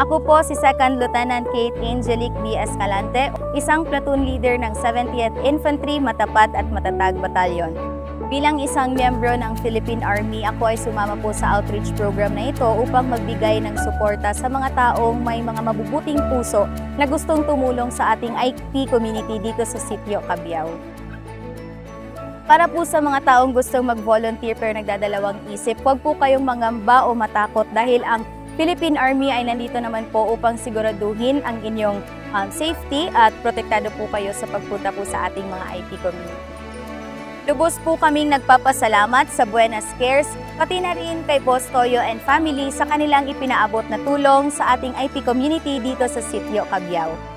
Ako po si Second Lieutenant Kate Angelic B. Escalante, isang platoon leader ng 70th Infantry Matapat at Matatag Batalyon. Bilang isang miyembro ng Philippine Army, ako ay sumama po sa outreach program na ito upang magbigay ng suporta sa mga taong may mga mabubuting puso na gustong tumulong sa ating IP community dito sa Sitio Cabiao. Para po sa mga taong gustong mag-volunteer pero nagdadalawang isip, huwag po kayong mangamba o matakot dahil ang Philippine Army ay nandito naman po upang siguraduhin ang inyong safety at protektado po kayo sa pagpunta po sa ating mga IP community. Lubos po kaming nagpapasalamat sa Buenas Cares, pati na rin kay Boss Toyo and family sa kanilang ipinaabot na tulong sa ating IP community dito sa Sitio Cabiao.